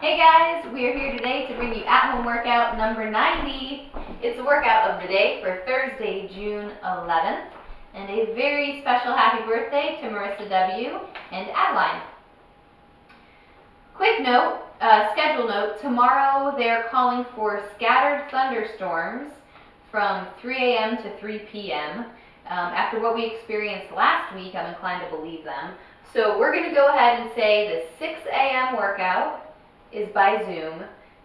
Hey guys, we are here today to bring you at-home workout number 90. It's the workout of the day for Thursday, June 11th. And a very special happy birthday to Marissa W. and Adeline. Quick note, schedule note, tomorrow they're calling for scattered thunderstorms from 3 a.m. to 3 p.m. After what we experienced last week, I'm inclined to believe them. So we're going to go ahead and say the 6 a.m. workout is by Zoom,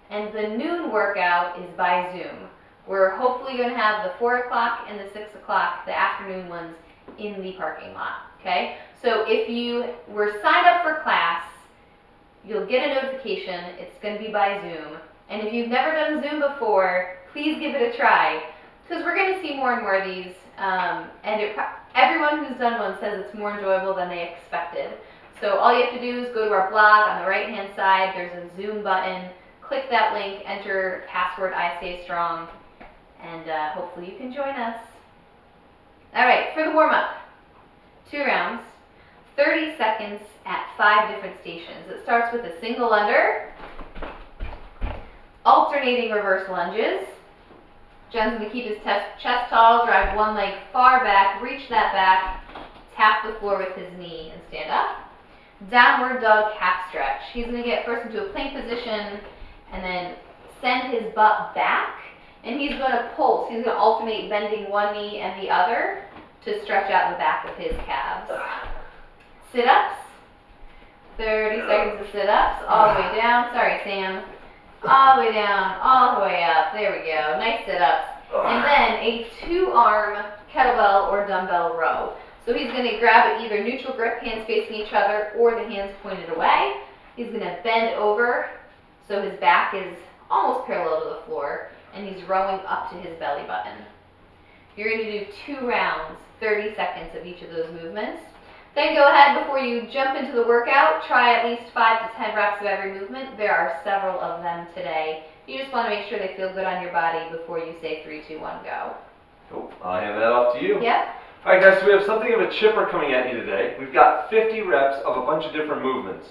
and the noon workout is by Zoom. We're hopefully going to have the 4 o'clock and the 6 o'clock, the afternoon ones, in the parking lot, okay? So if you were signed up for class, you'll get a notification. It's going to be by Zoom. And if you've never done Zoom before, please give it a try, because we're going to see more and more of these, and everyone who's done one says it's more enjoyable than they expected. So all you have to do is go to our blog. On the right hand side there's a Zoom button, click that link, enter password IStayStrong, and hopefully you can join us. Alright, for the warm-up, 2 rounds, 30 seconds at 5 different stations. It starts with a single under, alternating reverse lunges. Jen's going to keep his chest tall, drive one leg far back, reach that back, tap the floor with his knee, and stand up. Downward dog calf stretch. He's going to get first into a plank position and then send his butt back, and he's going to pulse. He's going to alternate bending one knee and the other to stretch out the back of his calves. Sit-ups. 30 seconds of sit-ups. All the way down. Sorry, Sam. All the way down, all the way up. There we go. Nice sit-ups. And then a 2-arm kettlebell or dumbbell row. So he's going to grab it either neutral grip, hands facing each other, or the hands pointed away. He's going to bend over so his back is almost parallel to the floor, and he's rowing up to his belly button. You're going to do 2 rounds, 30 seconds of each of those movements. Then go ahead, before you jump into the workout, try at least 5 to 10 reps of every movement. There are several of them today. You just want to make sure they feel good on your body before you say 3, 2, 1, go. Cool. I'll hand that off to you. Yep. Alright guys, so we have something of a chipper coming at you today. We've got 50 reps of a bunch of different movements.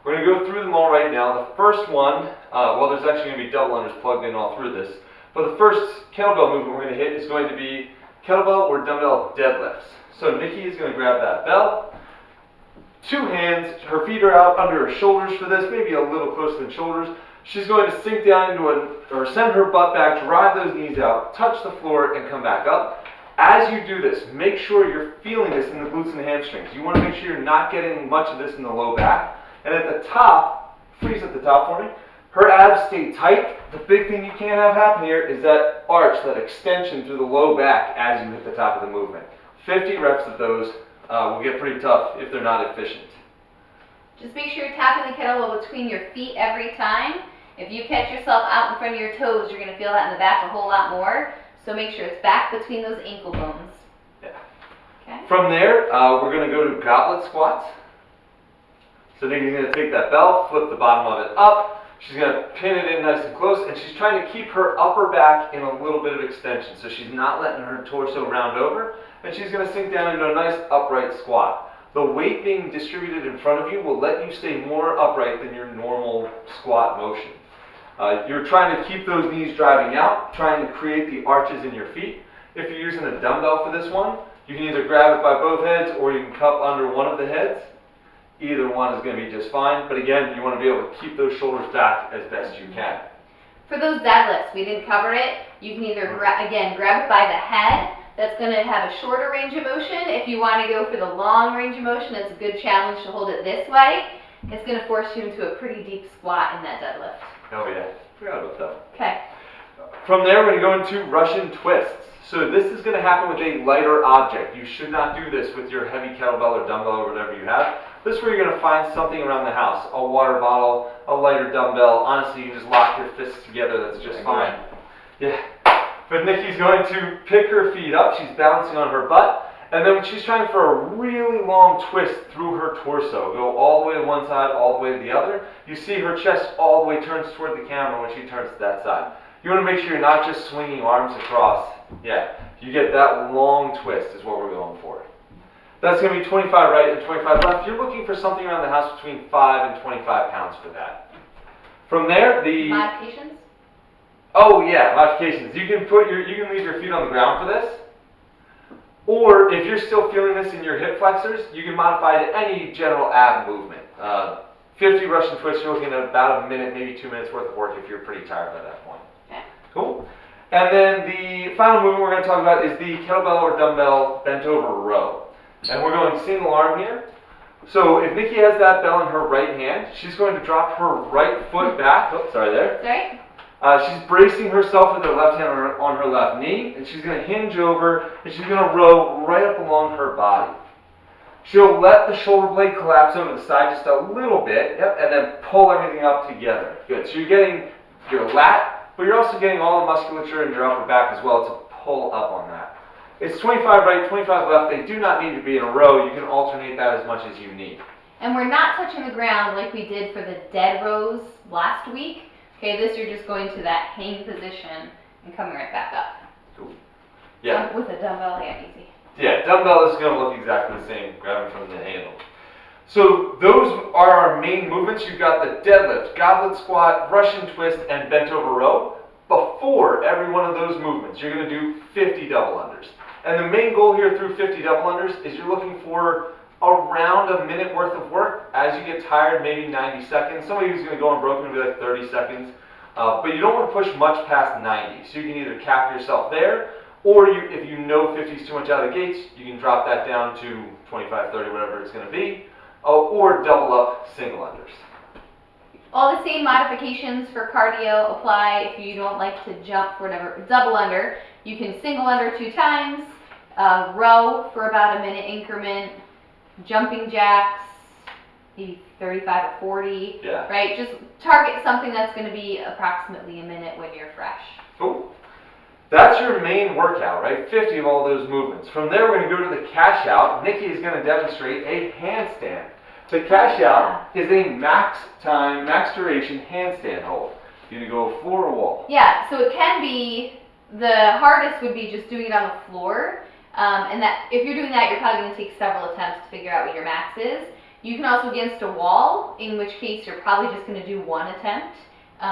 We're going to go through them all right now. The first one, well, there's actually going to be double unders plugged in all through this. But the first kettlebell movement we're going to hit is going to be kettlebell or dumbbell deadlifts. So Nikki is going to grab that bell. 2 hands, her feet are out under her shoulders for this, maybe a little closer than shoulders. She's going to sink down into or send her butt back, drive those knees out, touch the floor, and come back up. As you do this, make sure you're feeling this in the glutes and the hamstrings. You want to make sure you're not getting much of this in the low back. And at the top, freeze at the top for me, her abs stay tight. The big thing you can't have happen here is that arch, that extension through the low back as you hit the top of the movement. 50 reps of those will get pretty tough if they're not efficient. Just make sure you're tapping the kettlebell between your feet every time. If you catch yourself out in front of your toes, you're going to feel that in the back a whole lot more. So make sure it's back between those ankle bones. Yeah. Okay. From there, we're going to go to goblet squats. So Nikki's going to take that bell, flip the bottom of it up. She's going to pin it in nice and close, and she's trying to keep her upper back in a little bit of extension. So she's not letting her torso round over, and she's going to sink down into a nice upright squat. The weight being distributed in front of you will let you stay more upright than your normal squat motion. You're trying to keep those knees driving out, trying to create the arches in your feet. If you're using a dumbbell for this one, you can either grab it by both heads or you can cup under one of the heads. Either one is going to be just fine, but again, you want to be able to keep those shoulders back as best you can. For those deadlifts, we didn't cover it. You can either, grab it by the head. That's going to have a shorter range of motion. If you want to go for the long range of motion, it's a good challenge to hold it this way. It's going to force you into a pretty deep squat in that deadlift. Oh yeah, forgot about that. Okay. From there, we're going to go into Russian twists. So this is going to happen with a lighter object. You should not do this with your heavy kettlebell or dumbbell or whatever you have. This is where you're going to find something around the house. A water bottle, a lighter dumbbell. Honestly, you just lock your fists together. That's just fine. Yeah. But Nikki's going to pick her feet up. She's balancing on her butt. And then she's trying for a really long twist through her torso. Go all the way to one side, all the way to the other. You see her chest all the way turns toward the camera when she turns to that side. You want to make sure you're not just swinging arms across. Yeah, you get that long twist is what we're going for. That's going to be 25 right and 25 left. You're looking for something around the house between 5 and 25 pounds for that. From there, the Modifications? oh yeah, modifications. You can leave your feet on the ground for this. Or if you're still feeling this in your hip flexors, you can modify it to any general ab movement. 50 Russian twists, you're looking at about a minute, maybe 2 minutes worth of work if you're pretty tired by that point. Okay. Cool. And then the final movement we're going to talk about is the kettlebell or dumbbell bent over row. And we're going single arm here. So if Nikki has that bell in her right hand, she's going to drop her right foot back. Oh, sorry there. Sorry? She's bracing herself with her left hand on her left knee, and she's going to hinge over, and she's going to row right up along her body. She'll let the shoulder blade collapse over the side just a little bit, yep, and then pull everything up together. Good. So you're getting your lat, but you're also getting all the musculature in your upper back as well to pull up on that. It's 25 right, 25 left. They do not need to be in a row. You can alternate that as much as you need. And we're not touching the ground like we did for the dead rows last week. Okay, this you're just going to that hang position and coming right back up. Cool. Yeah. With a dumbbell, yeah, easy. Yeah, dumbbell is going to look exactly the same, grabbing from the handle. So those are our main movements. You've got the deadlift, goblet squat, Russian twist, and bent over row. Before every one of those movements, you're going to do 50 double unders. And the main goal here through 50 double unders is you're looking for around a minute worth of work. As you get tired, maybe 90 seconds. Somebody who's going to go unbroken will be like 30 seconds. But you don't want to push much past 90. So you can either cap yourself there, or if you know 50 is too much out of the gates, you can drop that down to 25, 30, whatever it's going to be. Or double up single unders. All the same modifications for cardio apply if you don't like to jump for whatever. Double under, you can single under 2 times, row for about a minute increment, jumping jacks, maybe 35 or 40, yeah. Right? Just target something that's going to be approximately a minute when you're fresh. Cool. That's your main workout, right? 50 of all those movements. From there, we're going to go to the cash out. Nikki is going to demonstrate a handstand. The cash out is a max duration handstand hold. You're going to go floor or wall. Yeah, so it can be, the hardest would be just doing it on the floor. And that if you're doing that, you're probably going to take several attempts to figure out what your max is. You can also against a wall, in which case you're probably just going to do 1 attempt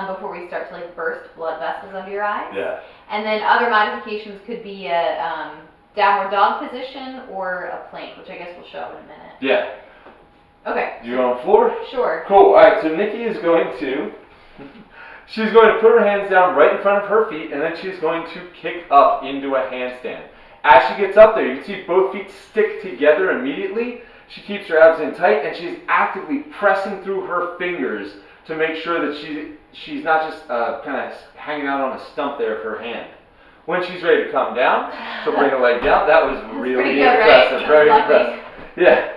before we start to like burst blood vessels under your eyes. Yeah. And then other modifications could be a downward dog position or a plank, which I guess we'll show in a minute. Yeah. Okay. You on the floor? Sure. Cool. All right. So Nikki is going to. She's going to put her hands down right in front of her feet, and then she's going to kick up into a handstand. As she gets up there, you can see both feet stick together immediately. She keeps her abs in tight, and she's actively pressing through her fingers to make sure that she's not just kind of hanging out on a stump there of her hand. When she's ready to come down, she'll bring her leg down. That was really impressive. Right? Very impressive. Yeah.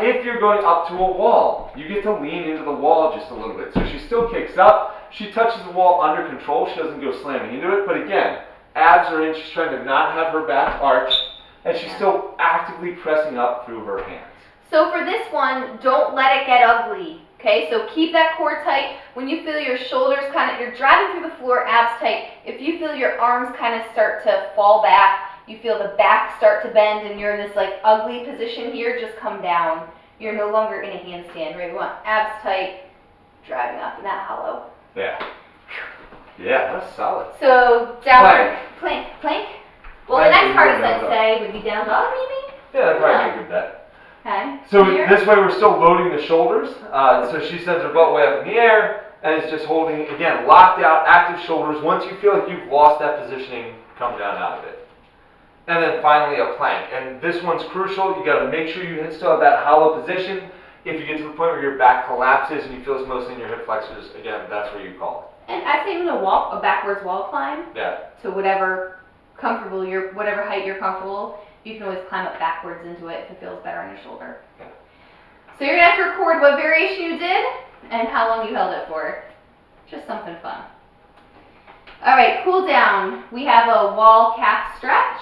If you're going up to a wall, you get to lean into the wall just a little bit. So she still kicks up. She touches the wall under control. She doesn't go slamming into it. But again, abs are in. She's trying to not have her back arch. And she's still actively pressing up through her hands. So for this one, don't let it get ugly. Okay, so keep that core tight. When you feel your shoulders you're driving through the floor, abs tight. If you feel your arms kind of start to fall back, you feel the back start to bend, and you're in this like ugly position here, just come down. You're no longer in a handstand, right? We want abs tight, driving up, not hollow. Yeah. Yeah, that's solid. So downward plank. Well, the next hardest I'd say would be down dog, maybe. Yeah, that'd probably be a good bet. Okay. So this way we're still loading the shoulders. So she sends her butt way up in the air and is just holding, again, locked out, active shoulders. Once you feel like you've lost that positioning, come down out of it. And then finally a plank. And this one's crucial. You got to make sure you still have that hollow position. If you get to the point where your back collapses and you feel it's mostly in your hip flexors, again, that's where you call it. And I'd say even a backwards wall climb. Yeah. To whatever height you're comfortable. You can always climb up backwards into it if it feels better on your shoulder. Yeah. So you're going to have to record what variation you did and how long you held it for. Just something fun. Alright, cool down. We have a wall calf stretch.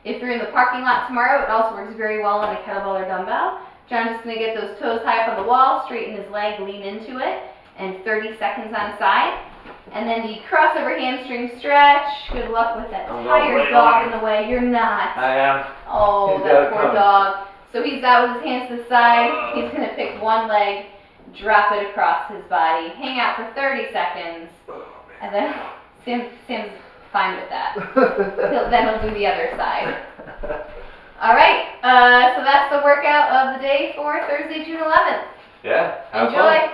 If you're in the parking lot tomorrow, it also works very well on a kettlebell or dumbbell. John's just going to get those toes high up on the wall, straighten his leg, lean into it, and 30 seconds on side. And then the crossover hamstring stretch. Good luck with that tired dog in the way. You're not. I am. Oh, that poor dog. So he's out with his hands to the side. He's going to pick one leg, drop it across his body, hang out for 30 seconds, and then Sam's fine with that. Then he'll do the other side. All right, so that's the workout of the day for Thursday, June 11th. Yeah, have Enjoy. fun.